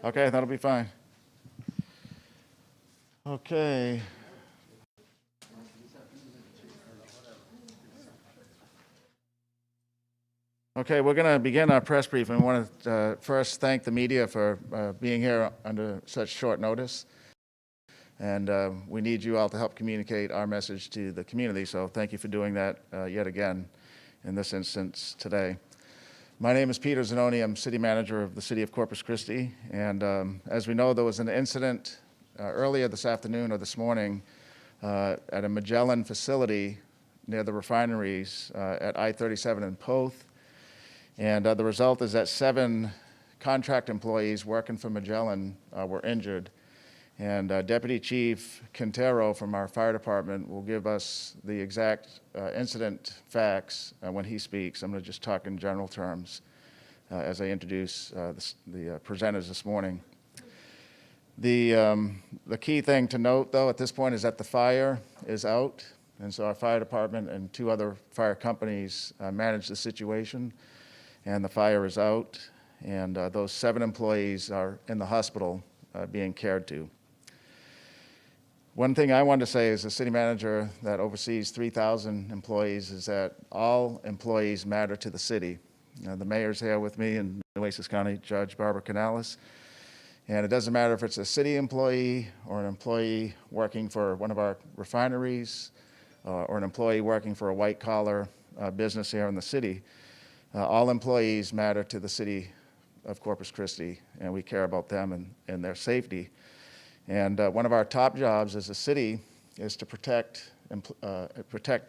Okay, that'll be fine. Okay. Okay, we're going to begin our press briefing. I want to first thank the media for being here under such short notice. And we need you all to help communicate our message to the community. So thank you for doing that yet again in this instance today. My name is Peter Zanoni. I'm city manager of the city of Corpus Christi. And as we know, there was an incident earlier this afternoon or this morning at a Magellan facility near the refineries at I-37 in Poth. And the result is that 7 contract employees working for Magellan were injured. And Deputy Chief Quintero from our fire department will give us the exact incident facts when he speaks. I'm going to just talk in general terms as I introduce the presenters this morning. The key thing to note, though, at this point is that the fire is out. And so our fire department and 2 other fire companies managed the situation. And the fire is out. And those 7 employees are in the hospital being cared to. One thing I want to say as a city manager that oversees 3,000 employees is that all employees matter to the city. The mayor's here with me and Nueces County Judge Barbara Canales. And it doesn't matter if it's a city employee or an employee working for one of our refineries or an employee working for a white-collar business here in the city. All employees matter to the city of Corpus Christi, and we care about them and their safety. And one of our top jobs as a city is to protect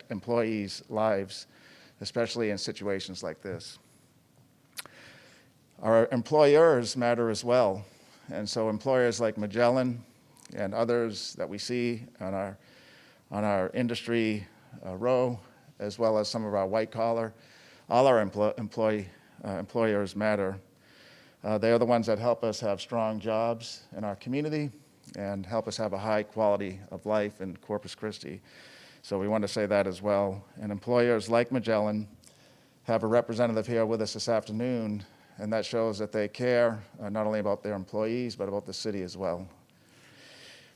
employees' lives, especially in situations like this. Our employers matter as well. And so employers like Magellan and others that we see on our industry row, as well as some of our white collar, all our employers matter. They are the ones that help us have strong jobs in our community and help us have a high quality of life in Corpus Christi. So we want to say that as well. And employers like Magellan have a representative here with us this afternoon, and that shows that they care not only about their employees, but about the city as well.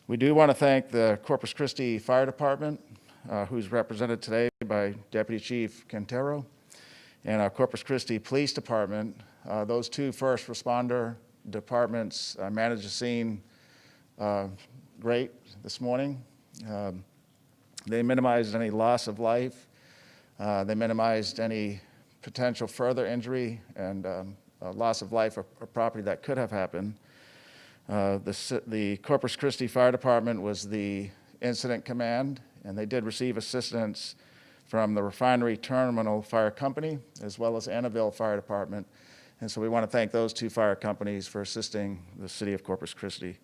We do want to thank the Corpus Christi Fire Department, who's represented today by Deputy Chief Quintero, and our Corpus Christi Police Department. Those 2 first responder departments managed the scene great this morning. They minimized any loss of life. They minimized any potential further injury and loss of life or property that could have happened. The Corpus Christi Fire Department was the incident command, and they did receive assistance from the Refinery Terminal Fire Company, as well as Annabelle Fire Department. And so we want to thank those 2 fire companies for assisting the city of Corpus Christi.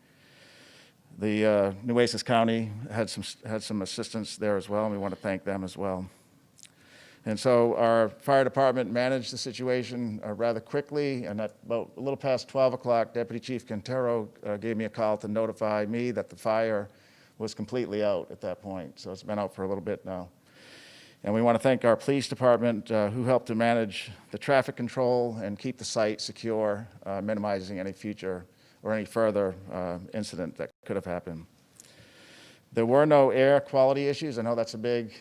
The Nueces County had some assistance there as well, and we want to thank them as well. And so our fire department managed the situation rather quickly, and at about a little past 12 o'clock, Deputy Chief Quintero gave me a call to notify me that the fire was completely out at that point. So it's been out for a little bit now. And we want to thank our police department who helped to manage the traffic control and keep the site secure, minimizing any future or any further incident that could have happened. There were no air quality issues. I know that's a big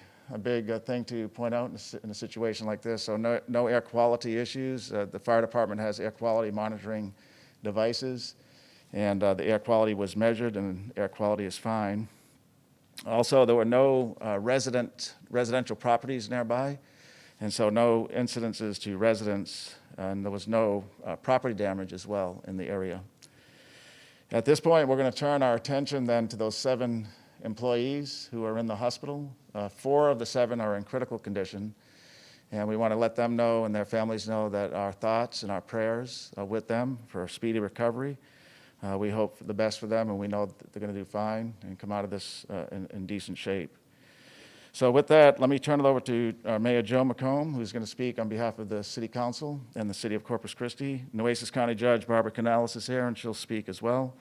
thing to point out in a situation like this. So no air quality issues. The fire department has air quality monitoring devices, and the air quality was measured, and air quality is fine. Also, there were no residential properties nearby, and so no incidences to residents, and there was no property damage as well in the area. At this point, we're going to turn our attention then to those 7 employees who are in the hospital. 4 of the 7 are in critical condition, and we want to let them know and their families know that our thoughts and our prayers are with them for a speedy recovery. We hope for the best for them, and we know that they're going to do fine and come out of this in decent shape. So with that, let me turn it over to Mayor Joe McComb, who's going to speak on behalf of the City Council and the City of Corpus Christi. Nueces County Judge Barbara Canales is here, and she'll speak as well.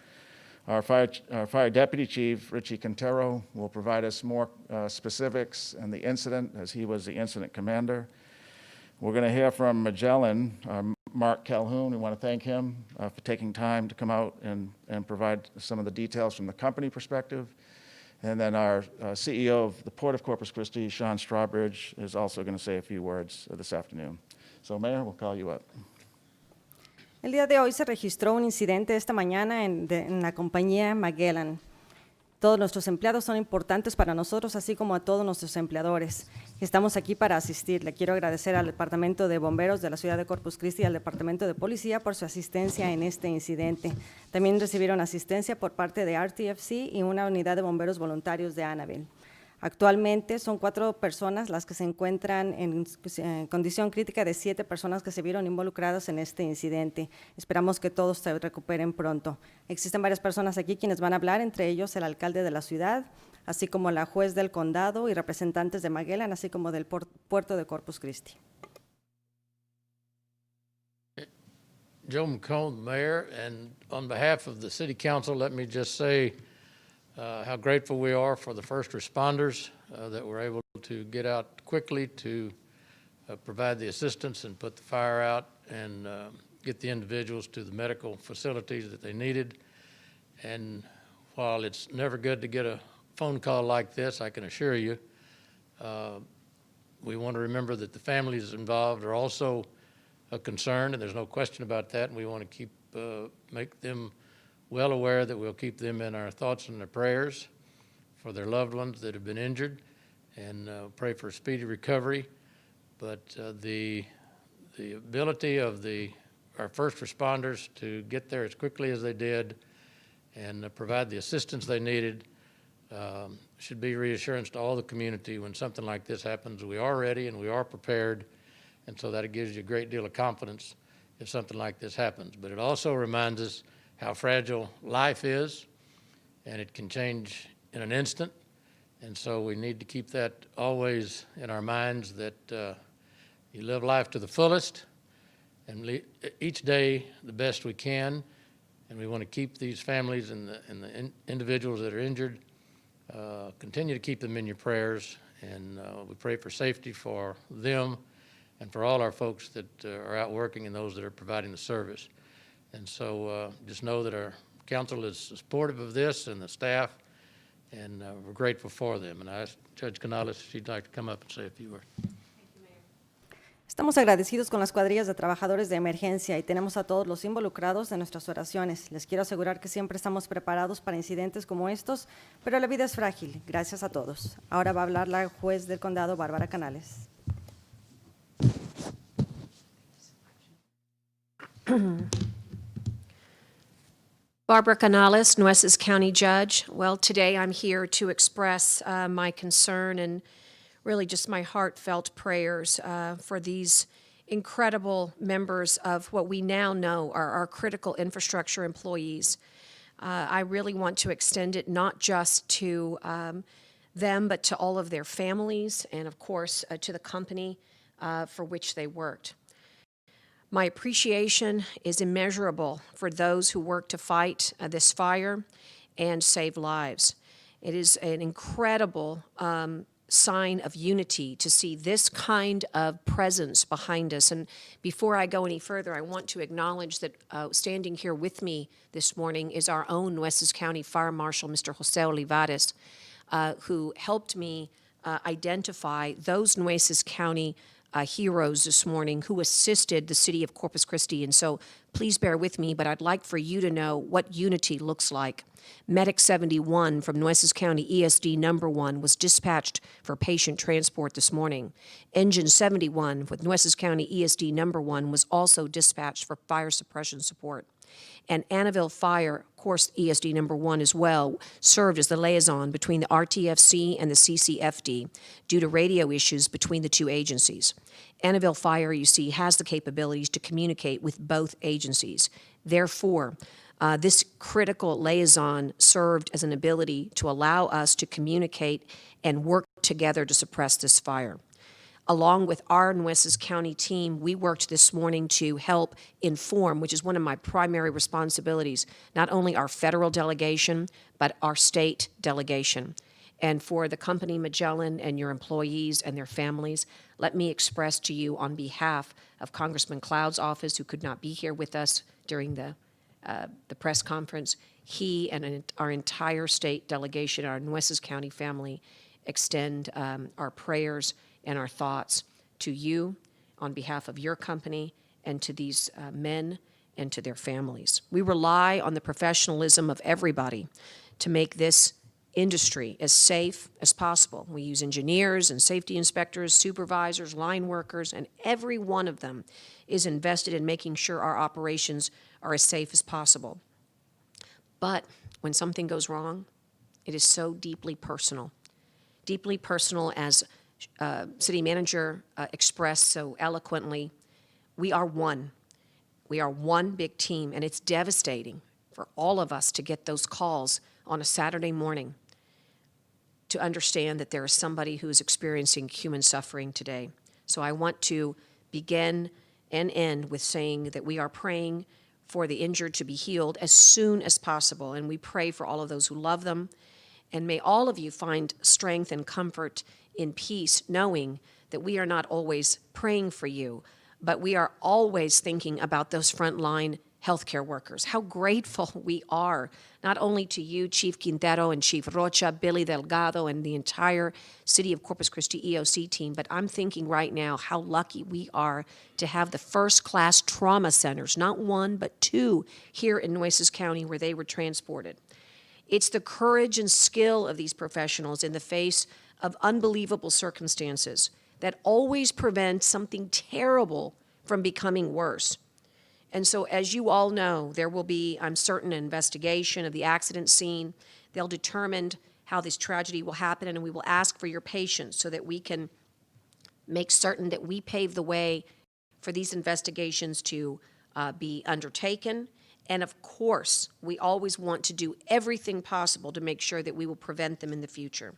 Our fire deputy chief, Richie Quintero, will provide us more specifics on the incident, as he was the incident commander. We're going to hear from Magellan, Mark Calhoun. We want to thank him for taking time to come out and provide some of the details from the company perspective. And then our CEO of the Port of Corpus Christi, Sean Strawbridge, is also going to say a few words this afternoon. So, Mayor, we'll call you up. El día de hoy se registró un incidente esta mañana en la compañía Magellan. Todos nuestros empleados son importantes para nosotros, así como a todos nuestros empleadores. Estamos aquí para asistir. Le quiero agradecer al Departamento de Bomberos de la ciudad de Corpus Christi y al Departamento de Policía por su asistencia en este incidente. También recibieron asistencia por parte de RTFC y una unidad de bomberos voluntarios de Annabelle. Actualmente son 4 personas las que se encuentran en condición crítica de 7 personas que se vieron involucradas en este incidente. Esperamos que todos se recuperen pronto. Existen varias personas aquí quienes van a hablar, entre ellos el alcalde de la ciudad, así como la juez del condado y representantes de Magellan, así como del puerto de Corpus Christi. Joe McCone, Mayor, and on behalf of the City Council, let me just say how grateful we are for the first responders that were able to get out quickly to provide the assistance and put the fire out and get the individuals to the medical facilities that they needed. And while it's never good to get a phone call like this, I can assure you, we want to remember that the families involved are also a concern, and there's no question about that, and we want to make them well aware that we'll keep them in our thoughts and their prayers for their loved ones that have been injured, and pray for a speedy recovery. But the ability of our first responders to get there as quickly as they did and provide the assistance they needed should be reassurance to all the community. When something like this happens, we are ready and we are prepared, and so that gives you a great deal of confidence if something like this happens. But it also reminds us how fragile life is, and it can change in an instant. And so we need to keep that always in our minds, that you live life to the fullest and each day the best we can. And we want to keep these families and the individuals that are injured, continue to keep them in your prayers. And we pray for safety for them and for all our folks that are out working and those that are providing the service. And so just know that our council is supportive of this and the staff, and we're grateful for them. And I asked Judge Canales if she'd like to come up and say a few words. Estamos agradecidos con las cuadrillas de trabajadores de emergencia y tenemos a todos los involucrados en nuestras oraciones. Les quiero asegurar que siempre estamos preparados para incidentes como estos, pero la vida es frágil. Gracias a todos. Ahora va a hablar la juez del condado, Bárbara Canales. Barbara Canales, Nueces County Judge. Well, today I'm here to express my concern and really just my heartfelt prayers for these incredible members of what we now know are our critical infrastructure employees. I really want to extend it not just to them, but to all of their families and, of course, to the company for which they worked. My appreciation is immeasurable for those who work to fight this fire and save lives. It is an incredible sign of unity to see this kind of presence behind us. And before I go any further, I want to acknowledge that standing here with me this morning is our own Nueces County Fire Marshal, Mr. Jose Olivares, who helped me identify those Nueces County heroes this morning who assisted the city of Corpus Christi. And so please bear with me, but I'd like for you to know what unity looks like. Medic 71 from Nueces County ESD number 1 was dispatched for patient transport this morning. Engine 71 with Nueces County ESD number 1 was also dispatched for fire suppression support. And Annabelle Fire, of course, ESD number 1 as well, served as the liaison between the RTFC and the CCFD due to radio issues between the two agencies. Annabelle Fire, you see, has the capabilities to communicate with both agencies. Therefore, this critical liaison served as an ability to allow us to communicate and work together to suppress this fire. Along with our Nueces County team, we worked this morning to help inform, which is one of my primary responsibilities, not only our federal delegation, but our state delegation. And for the company Magellan and your employees and their families, let me express to you on behalf of Congressman Cloud's office, who could not be here with us during the press conference, he and our entire state delegation, our Nueces County family, extend our prayers and our thoughts to you on behalf of your company and to these men and to their families. We rely on the professionalism of everybody to make this industry as safe as possible. We use engineers and safety inspectors, supervisors, line workers, and every one of them is invested in making sure our operations are as safe as possible. But when something goes wrong, it is so deeply personal as City Manager expressed so eloquently. We are one. We are one big team, and it's devastating for all of us to get those calls on a Saturday morning to understand that there is somebody who is experiencing human suffering today. So I want to begin and end with saying that we are praying for the injured to be healed as soon as possible, and we pray for all of those who love them. And may all of you find strength and comfort in peace, knowing that we are not always praying for you, but we are always thinking about those frontline healthcare workers. How grateful we are, not only to you, Chief Quintero and Chief Rocha, Billy Delgado, and the entire City of Corpus Christi EOC team, but I'm thinking right now how lucky we are to have the first-class trauma centers, not one, but two, here in Nueces County where they were transported. It's the courage and skill of these professionals in the face of unbelievable circumstances that always prevent something terrible from becoming worse. And so, as you all know, there will be, I'm certain, an investigation of the accident scene. They'll determine how this tragedy will happen, and we will ask for your patience so that we can make certain that we pave the way for these investigations to be undertaken. And of course, we always want to do everything possible to make sure that we will prevent them in the future.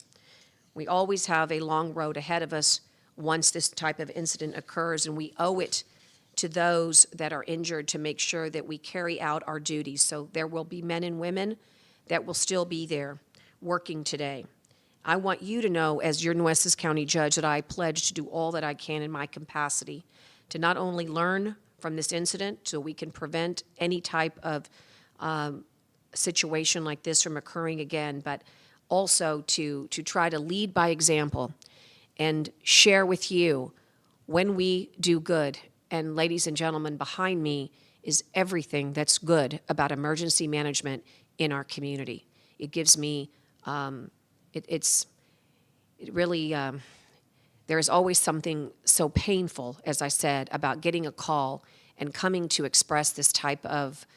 We always have a long road ahead of us once this type of incident occurs, and we owe it to those that are injured to make sure that we carry out our duties. So there will be men and women that will still be there working today. I want you to know, as your Nueces County judge, that I pledge to do all that I can in my capacity to not only learn from this incident so we can prevent any type of situation like this from occurring again, but also to try to lead by example and share with you when we do good. And ladies and gentlemen, behind me is everything that's good about emergency management in our community. It gives me, there is always something so painful, as I said, about getting a call and coming to express this type of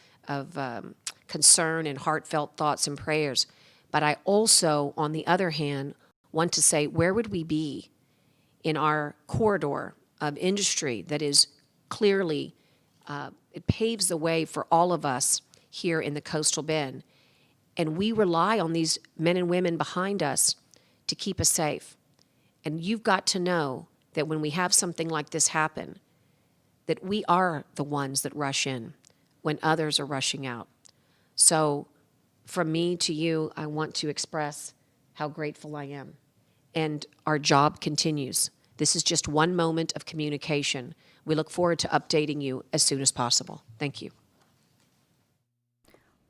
concern and heartfelt thoughts and prayers. But I also, on the other hand, want to say, where would we be in our corridor of industry that is clearly, it paves the way for all of us here in the Coastal Bend. And we rely on these men and women behind us to keep us safe. And you've got to know that when we have something like this happen, that we are the ones that rush in when others are rushing out. So from me to you, I want to express how grateful I am. And our job continues. This is just one moment of communication. We look forward to updating you as soon as possible. Thank you.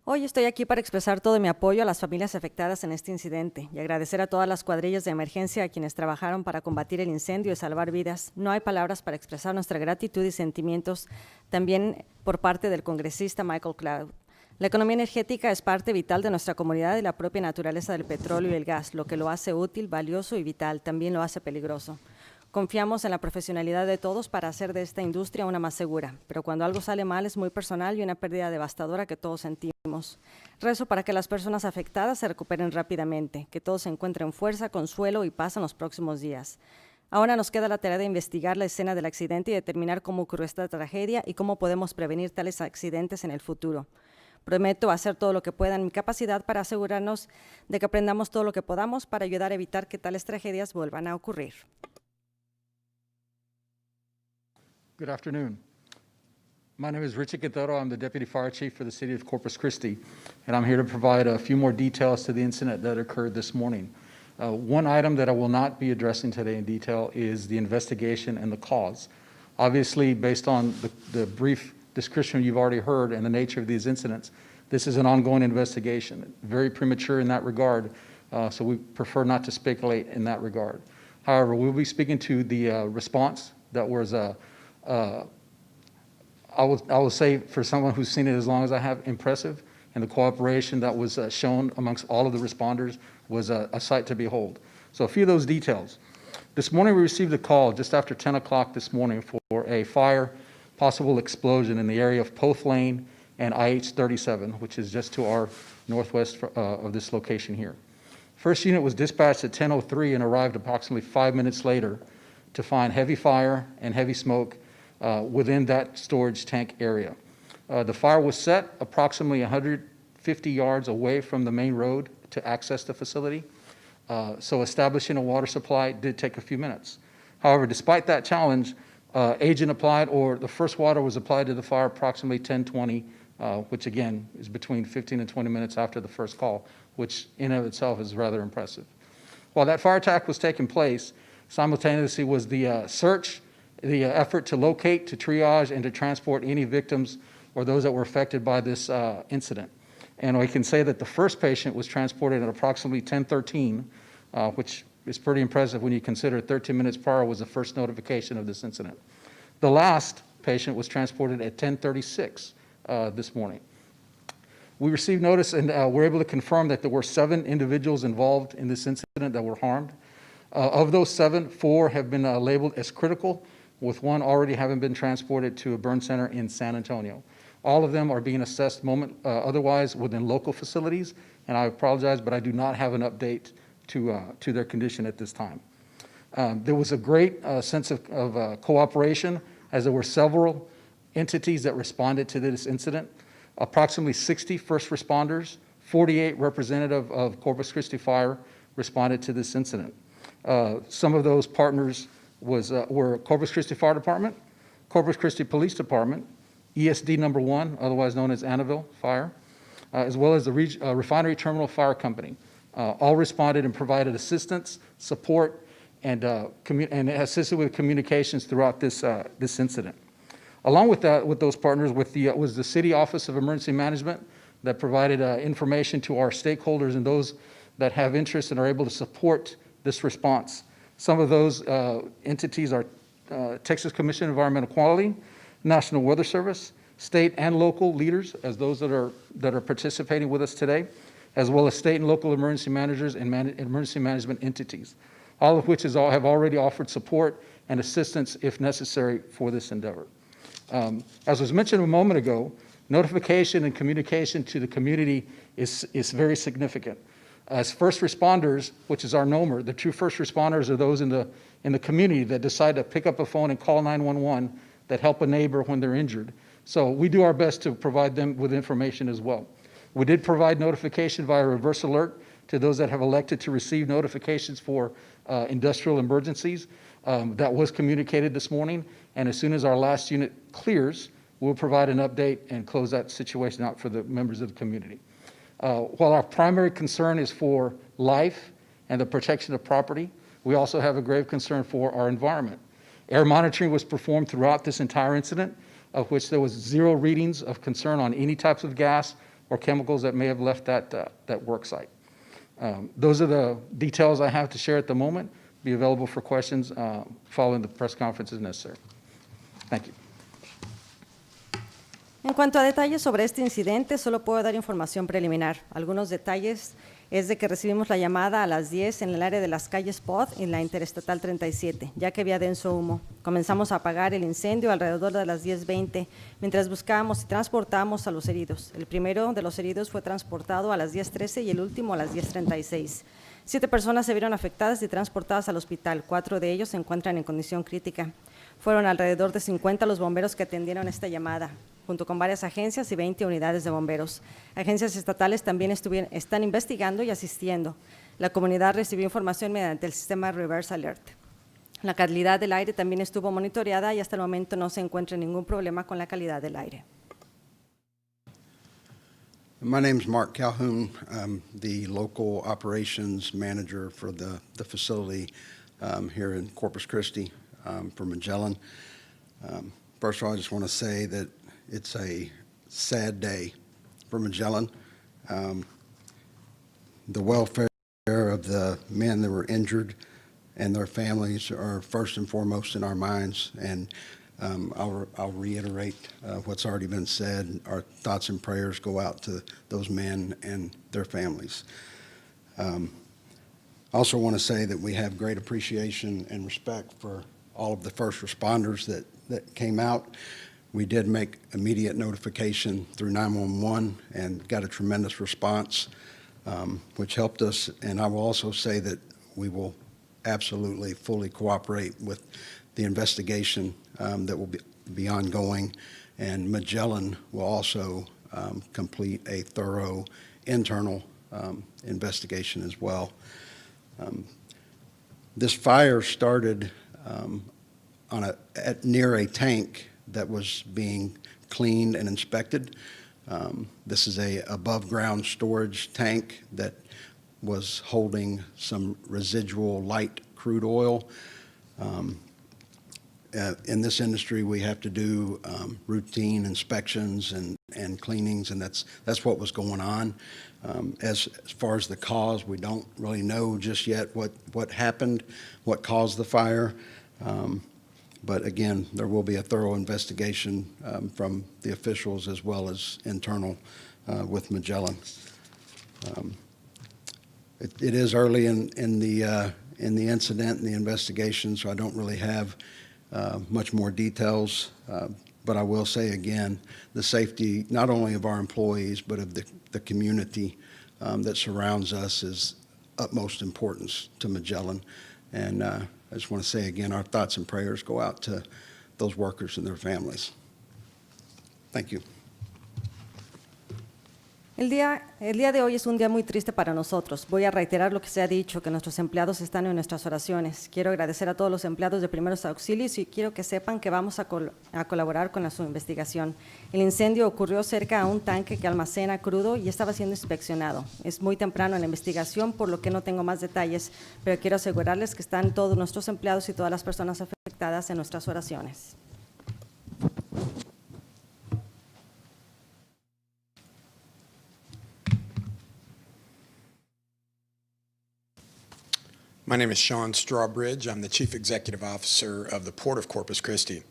Hoy estoy aquí para expresar todo mi apoyo a las familias afectadas en este incidente y agradecer a todas las cuadrillas de emergencia a quienes trabajaron para combatir el incendio y salvar vidas. No hay palabras para expresar nuestra gratitud y sentimientos también por parte del congresista Michael Cloud. La economía energética es parte vital de nuestra comunidad y la propia naturaleza del petróleo y el gas, lo que lo hace útil, valioso y vital, también lo hace peligroso. Confiamos en la profesionalidad de todos para hacer de esta industria una más segura, pero cuando algo sale mal es muy personal y una pérdida devastadora que todos sentimos. Rezo para que las personas afectadas se recuperen rápidamente, que todos encuentren fuerza, consuelo y paz en los próximos días. Ahora nos queda la tarea de investigar la escena del accidente y determinar cómo ocurrió esta tragedia y cómo podemos prevenir tales accidentes en el futuro. Prometo hacer todo lo que pueda en mi capacidad para asegurarnos de que aprendamos todo lo que podamos para ayudar a evitar que tales tragedias vuelvan a ocurrir. Good afternoon. My name is Richard Quintero. I'm the Deputy Fire Chief for the City of Corpus Christi, and I'm here to provide a few more details to the incident that occurred this morning. One item that I will not be addressing today in detail is the investigation and the cause. Obviously, based on the brief description you've already heard and the nature of these incidents, this is an ongoing investigation. Very premature in that regard, so we prefer not to speculate in that regard. However, we'll be speaking to the response that was, I will say, for someone who's seen it as long as I have, impressive, and the cooperation that was shown amongst all of the responders was a sight to behold. So a few of those details. This morning we received a call just after 10 o'clock this morning for a fire, possible explosion in the area of Poth Lane and IH-37, which is just to our northwest of this location here. First unit was dispatched at 10:03 and arrived approximately 5 minutes later to find heavy fire and heavy smoke within that storage tank area. The fire was set approximately 150 yards away from the main road to access the facility. So establishing a water supply did take a few minutes. However, despite that challenge, agent applied, or the first water was applied to the fire approximately 10:20, which again is between 15 and 20 minutes after the first call, which in and of itself is rather impressive. While that fire attack was taking place, simultaneously was the search, the effort to locate, to triage, and to transport any victims or those that were affected by this incident. And we can say that the first patient was transported at approximately 10:13, which is pretty impressive when you consider 13 minutes prior was the first notification of this incident. The last patient was transported at 10:36 this morning. We received notice and were able to confirm that there were 7 individuals involved in this incident that were harmed. Of those 7, 4 have been labeled as critical, with 1 already having been transported to a burn center in San Antonio. All of them are being assessed otherwise within local facilities, and I apologize, but I do not have an update to their condition at this time. There was a great sense of cooperation, as there were several entities that responded to this incident. Approximately 60 first responders, 48 representative of Corpus Christi Fire responded to this incident. Some of those partners were Corpus Christi Fire Department, Corpus Christi Police Department, ESD number 1, otherwise known as Annabelle Fire, as well as the Refinery Terminal Fire Company. All responded and provided assistance, support, and assisted with communications throughout this incident. Along with that, with those partners, was the City Office of Emergency Management that provided information to our stakeholders and those that have interest and are able to support this response. Some of those entities are Texas Commission on Environmental Quality, National Weather Service, state and local leaders, as those that are participating with us today, as well as state and local emergency managers and emergency management entities, all of which have already offered support and assistance if necessary for this endeavor. As was mentioned a moment ago, notification and communication to the community is very significant. As first responders, which is our NOMER, the true first responders are those in the community that decide to pick up a phone and call 911, that help a neighbor when they're injured. So we do our best to provide them with information as well. We did provide notification via reverse alert to those that have elected to receive notifications for industrial emergencies. That was communicated this morning, and as soon as our last unit clears, we'll provide an update and close that situation out for the members of the community. While our primary concern is for life and the protection of property, we also have a grave concern for our environment. Air monitoring was performed throughout this entire incident, of which there was 0 readings of concern on any types of gas or chemicals that may have left that work site. Those are the details I have to share at the moment. Be available for questions following the press conference as necessary. Thank you. En cuanto a detalles sobre este incidente, solo puedo dar información preliminar. Algunos detalles es de que recibimos la llamada a las 10 en el área de las calles Pod y la Interestatal 37, ya que había denso humo. Comenzamos a apagar el incendio alrededor de las 10:20, mientras buscábamos y transportábamos a los heridos. El primero de los heridos fue transportado a las 10:13 y el último a las 10:36. 7 personas se vieron afectadas y transportadas al hospital. 4 de ellos se encuentran en condición crítica. Fueron alrededor de 50 los bomberos que atendieron esta llamada, junto con varias agencias y 20 unidades de bomberos. Agencias estatales también están investigando y asistiendo. La comunidad recibió información mediante el sistema Reverse Alert. La calidad del aire también estuvo monitoreada y hasta el momento no se encuentra ningún problema con la calidad del aire. My name's Mark Calhoun. I'm the local operations manager for the facility here in Corpus Christi for Magellan. First of all, I just want to say that it's a sad day for Magellan. The welfare of the men that were injured and their families are first and foremost in our minds, and I'll reiterate what's already been said. Our thoughts and prayers go out to those men and their families. I also want to say that we have great appreciation and respect for all of the first responders that came out. We did make immediate notification through 911 and got a tremendous response, which helped us. And I will also say that we will absolutely fully cooperate with the investigation that will be ongoing, and Magellan will also complete a thorough internal investigation as well. This fire started near a tank that was being cleaned and inspected. This is a above-ground storage tank that was holding some residual light crude oil. In this industry, we have to do routine inspections and cleanings, and that's what was going on. As far as the cause, we don't really know just yet what happened, what caused the fire. But again, there will be a thorough investigation from the officials as well as internal with Magellan. It is early in the incident and the investigation, so I don't really have much more details, but I will say again, the safety not only of our employees but of the community that surrounds us is utmost importance to Magellan. And I just want to say again, our thoughts and prayers go out to those workers and their families. Thank you. El día de hoy es un día muy triste para nosotros. Voy a reiterar lo que se ha dicho, que nuestros empleados están en nuestras oraciones. Quiero agradecer a todos los empleados de primeros auxilios y quiero que sepan que vamos a colaborar con su investigación. El incendio ocurrió cerca a un tanque que almacena crudo y estaba siendo inspeccionado. Es muy temprano en la investigación, por lo que no tengo más detalles, pero quiero asegurarles que están todos nuestros empleados y todas las personas afectadas en nuestras oraciones. My name is Sean Strawbridge. I'm the Chief Executive Officer of the Port of Corpus Christi.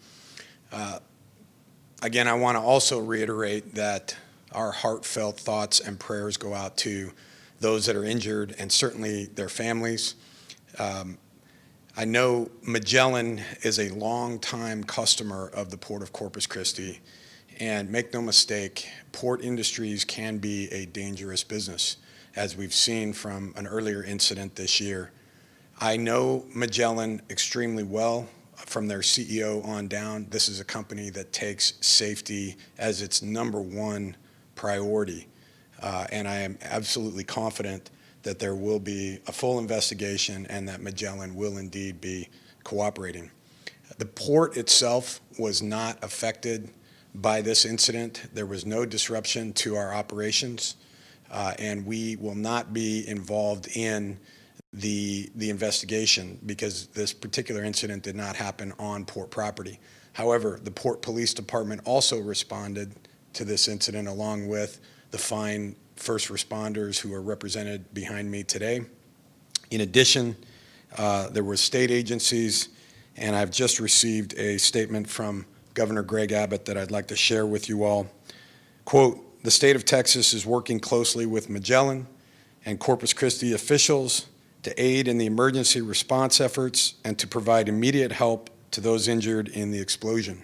Again, I want to also reiterate that our heartfelt thoughts and prayers go out to those that are injured and certainly their families. I know Magellan is a long-time customer of the Port of Corpus Christi, and make no mistake, port industries can be a dangerous business, as we've seen from an earlier incident this year. I know Magellan extremely well from their CEO on down. This is a company that takes safety as its #1 priority. And I am absolutely confident that there will be a full investigation and that Magellan will indeed be cooperating. The port itself was not affected by this incident. There was no disruption to our operations, and we will not be involved in the investigation because this particular incident did not happen on port property. However, the Port Police Department also responded to this incident along with the fine first responders who are represented behind me today. In addition, there were state agencies, and I've just received a statement from Governor Greg Abbott that I'd like to share with you all. Quote, "The state of Texas is working closely with Magellan and Corpus Christi officials to aid in the emergency response efforts and to provide immediate help to those injured in the explosion.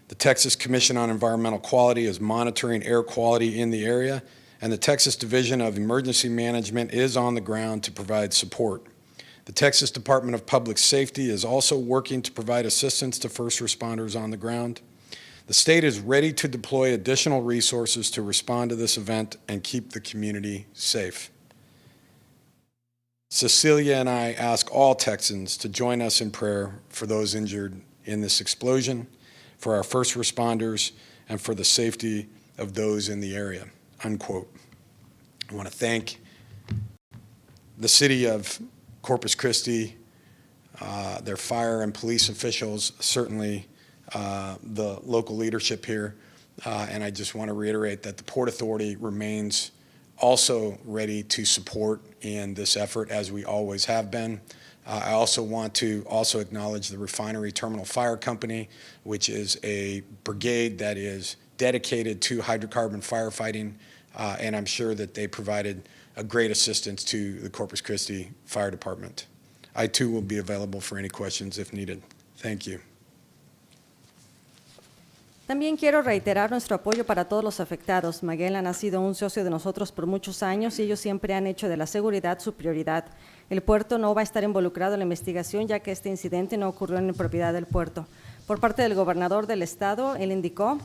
The Texas Commission on Environmental Quality is monitoring air quality in the area, and the Texas Division of Emergency Management is on the ground to provide support. The Texas Department of Public Safety is also working to provide assistance to first responders on the ground. The state is ready to deploy additional resources to respond to this event and keep the community safe." Cecilia and I ask all Texans to join us in prayer for those injured in this explosion, for our first responders, and for the safety of those in the area. unquote. I want to thank the city of Corpus Christi, their fire and police officials, certainly the local leadership here, and I just want to reiterate that the Port Authority remains also ready to support in this effort, as we always have been. I also want to also acknowledge the Refinery Terminal Fire Company, which is a brigade that is dedicated to hydrocarbon firefighting, and I'm sure that they provided a great assistance to the Corpus Christi Fire Department. I too will be available for any questions if needed. Thank you. También quiero reiterar nuestro apoyo para todos los afectados. Magellan ha sido un socio de nosotros por muchos años y ellos siempre han hecho de la seguridad su prioridad. El puerto no va a estar involucrado en la investigación ya que este incidente no ocurrió en propiedad del puerto. Por parte del gobernador del estado, él indicó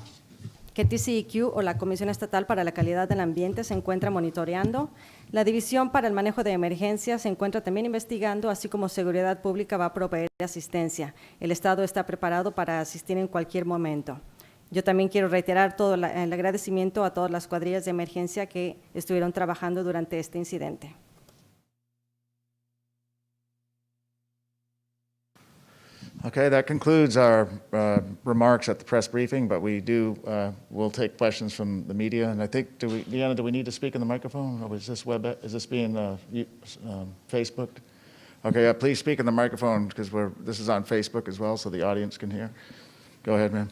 que TCEQ o la Comisión Estatal para la Calidad del Ambiente se encuentra monitoreando. La División para el Manejo de Emergencias se encuentra también investigando, así como Seguridad Pública va a proveer asistencia. El estado está preparado para asistir en cualquier momento. Yo también quiero reiterar todo el agradecimiento a todas las cuadrillas de emergencia que estuvieron trabajando durante este incidente. Okay, that concludes our remarks at the press briefing, but we'll take questions from the media. And I think, Deanna, do we need to speak in the microphone? Or is this being Facebooked? Okay, please speak in the microphone because this is on Facebook as well, so the audience can hear. Go ahead, ma'am.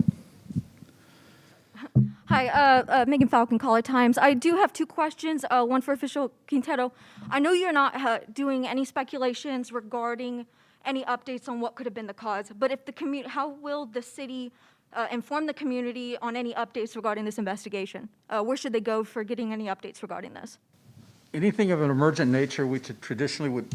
Hi, Megan Falcon, Caller Times. I do have two questions, one for Official Quintero. I know you're not doing any speculations regarding any updates on what could have been the cause, but if how will the city inform the community on any updates regarding this investigation? Where should they go for getting any updates regarding this? Anything of an emergent nature, we traditionally would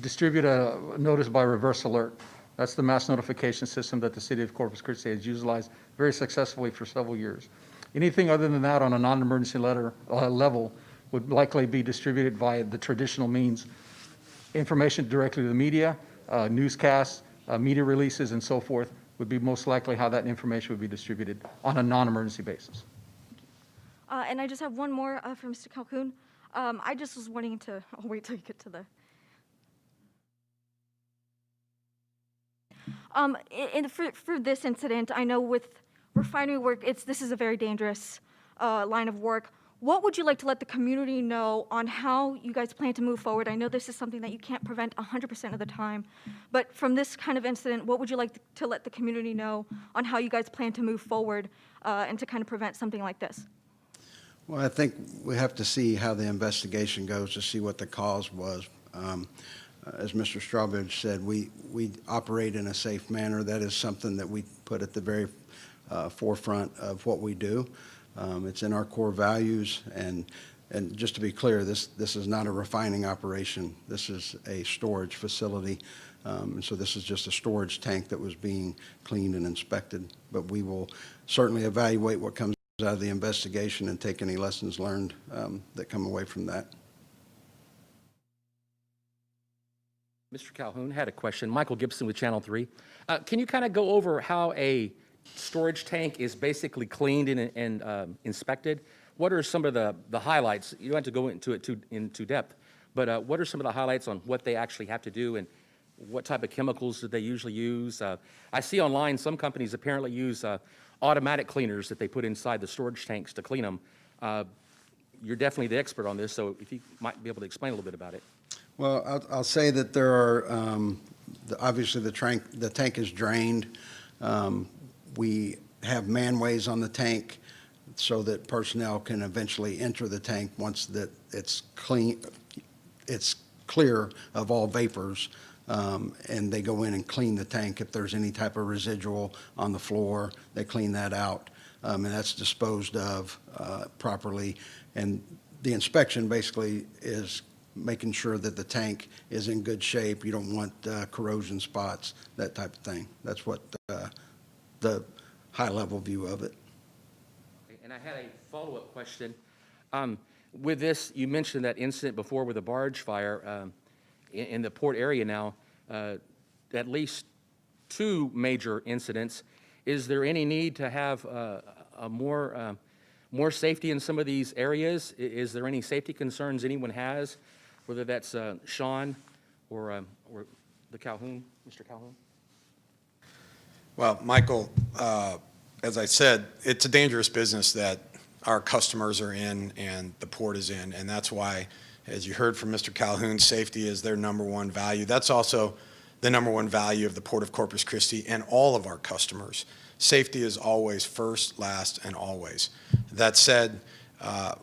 distribute a notice by reverse alert. That's the mass notification system that the city of Corpus Christi has utilized very successfully for several years. Anything other than that on a non-emergency level would likely be distributed via the traditional means. Information directly to the media, newscasts, media releases, and so forth would be most likely how that information would be distributed on a non-emergency basis. And I just have one more for Mr. Calhoun. I just was wanting to, I'll wait till you get to the. For this incident, I know with refinery work, this is a very dangerous line of work. What would you like to let the community know on how you guys plan to move forward? I know this is something that you can't prevent 100% of the time, but from this kind of incident, what would you like to let the community know on how you guys plan to move forward and to kind of prevent something like this? Well, I think we have to see how the investigation goes to see what the cause was. As Mr. Strawbridge said, we operate in a safe manner. That is something that we put at the very forefront of what we do. It's in our core values, and just to be clear, this is not a refining operation. This is a storage facility, and so this is just a storage tank that was being cleaned and inspected. But we will certainly evaluate what comes out of the investigation and take any lessons learned that come away from that. Mr. Calhoun had a question. Michael Gibson with Channel 3. Can you kind of go over how a storage tank is basically cleaned and inspected? What are some of the highlights? You don't have to go into it into depth, but what are some of the highlights on what they actually have to do and what type of chemicals do they usually use? I see online some companies apparently use automatic cleaners that they put inside the storage tanks to clean them. You're definitely the expert on this, so if you might be able to explain a little bit about it. Well, I'll say that there are, obviously the tank is drained. We have manways on the tank so that personnel can eventually enter the tank once that it's clear of all vapors, and they go in and clean the tank. If there's any type of residual on the floor, they clean that out, and that's disposed of properly. And the inspection basically is making sure that the tank is in good shape. You don't want corrosion spots, that type of thing. That's what the high-level view of it. And I had a follow-up question. With this, you mentioned that incident before with a barge fire in the port area now, at least 2 major incidents. Is there any need to have a more more safety in some of these areas? Is there any safety concerns anyone has, whether that's Sean or the Calhoun, Mr. Calhoun? Well, Michael, as I said, it's a dangerous business that our customers are in and the port is in, and that's why, as you heard from Mr. Calhoun, safety is their number one value. That's also the number one value of the Port of Corpus Christi and all of our customers. Safety is always first, last, and always. That said,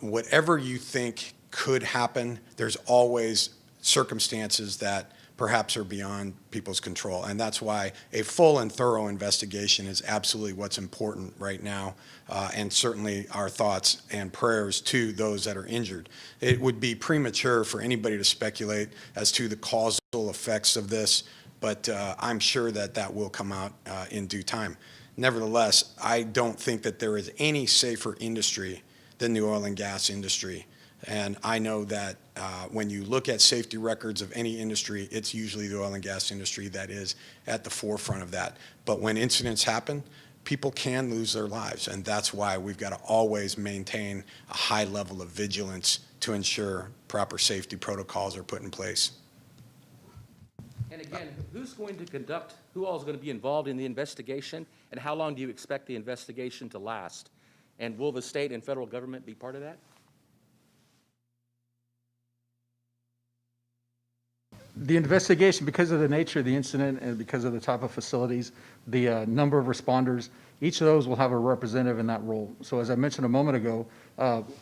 whatever you think could happen, there's always circumstances that perhaps are beyond people's control. And that's why a full and thorough investigation is absolutely what's important right now, and certainly our thoughts and prayers to those that are injured. It would be premature for anybody to speculate as to the causal effects of this, but I'm sure that that will come out in due time. Nevertheless, I don't think that there is any safer industry than the oil and gas industry. And I know that when you look at safety records of any industry, it's usually the oil and gas industry that is at the forefront of that. But when incidents happen, people can lose their lives, and that's why we've got to always maintain a high level of vigilance to ensure proper safety protocols are put in place. And again, who's going to conduct, who all is going to be involved in the investigation, and how long do you expect the investigation to last? And will the state and federal government be part of that? The investigation, because of the nature of the incident and because of the type of facilities, the number of responders, each of those will have a representative in that role. So as I mentioned a moment ago,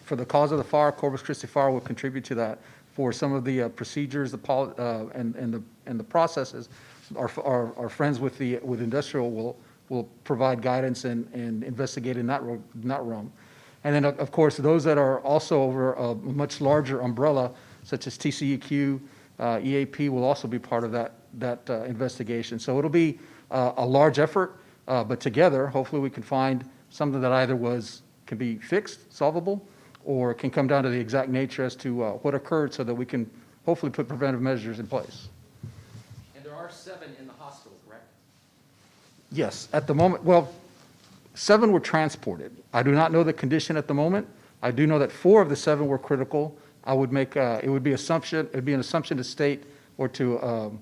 for the cause of the fire, Corpus Christi Fire will contribute to that. For some of the procedures, and the processes, our friends with industrial will provide guidance and investigate in that realm. And then of course those that are also over a much larger umbrella, such as TCEQ, EAP will also be part of that investigation. So it'll be a large effort, but together, hopefully we can find something that either can be fixed, solvable, or can come down to the exact nature as to what occurred so that we can hopefully put preventive measures in place. And there are 7 in the hospital, correct? Yes, at the moment, well, 7 were transported. I do not know the condition at the moment. I do know that 4 of the 7 were critical. I would make, it would be an assumption to state or to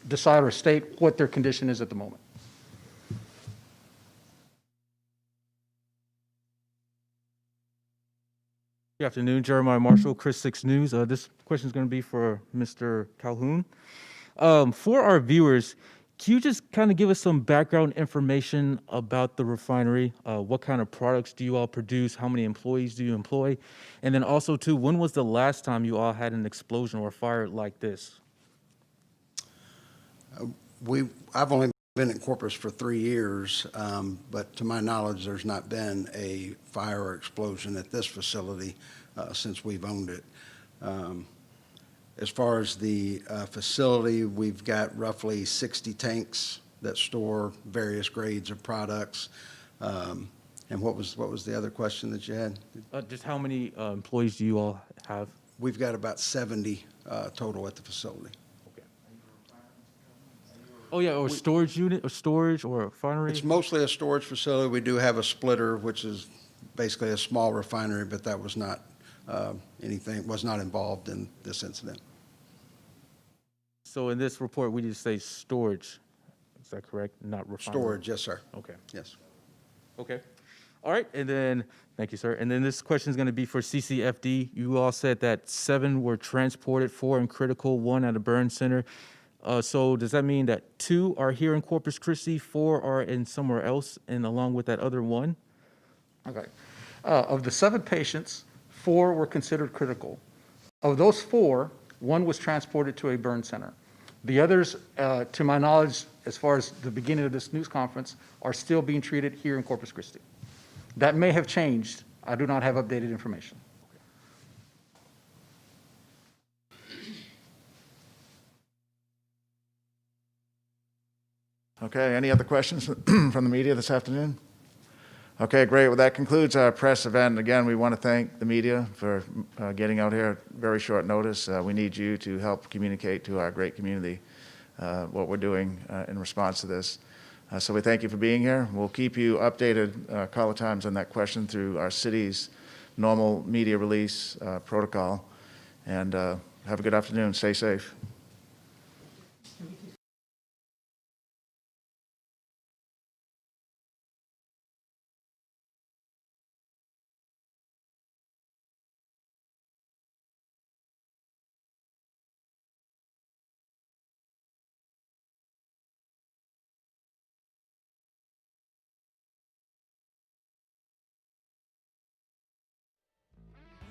decide or state what their condition is at the moment. Good afternoon, Jeremiah Marshall, Chris 6 News. This question is going to be for Mr. Calhoun. For our viewers, can you just kind of give us some background information about the refinery? What kind of products do you all produce? How many employees do you employ? And then also, too, when was the last time you all had an explosion or a fire like this? I've only been in Corpus for 3 years, but to my knowledge, there's not been a fire or explosion at this facility since we've owned it. As far as the facility, we've got roughly 60 tanks that store various grades of products. And what was the other question that you had? Just how many employees do you all have? We've got about 70 total at the facility. Oh, yeah, or storage unit, or storage, or a refinery? It's mostly a storage facility. We do have a splitter, which is basically a small refinery, but that was not was not involved in this incident. So in this report, we just say storage. Is that correct? Not refinery? Storage, yes, sir. Okay. Yes. Okay. All right, and then, thank you, sir. And then this question is going to be for CCFD. You all said that 7 were transported, 4 in critical, 1 at a burn center. So does that mean that 2 are here in Corpus Christi, 4 are in somewhere else, and along with that other 1? Okay. Of the 7 patients, 4 were considered critical. Of those 4, 1 was transported to a burn center. The others, to my knowledge, as far as the beginning of this news conference, are still being treated here in Corpus Christi. That may have changed. I do not have updated information. Okay, any other questions from the media this afternoon? Okay, great. Well, that concludes our press event. Again, we want to thank the media for getting out here at very short notice. We need you to help communicate to our great community what we're doing in response to this. So we thank you for being here. We'll keep you updated, call times on that question through our city's normal media release protocol. And have a good afternoon. Stay safe.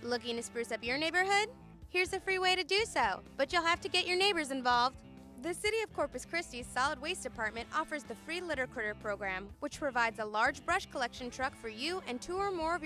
Looking to spruce up your neighborhood? Here's a free way to do so, but you'll have to get your neighbors involved. The City of Corpus Christi's Solid Waste Department offers the free Litter Critter program, which provides a large brush collection truck for you and 2 or more of your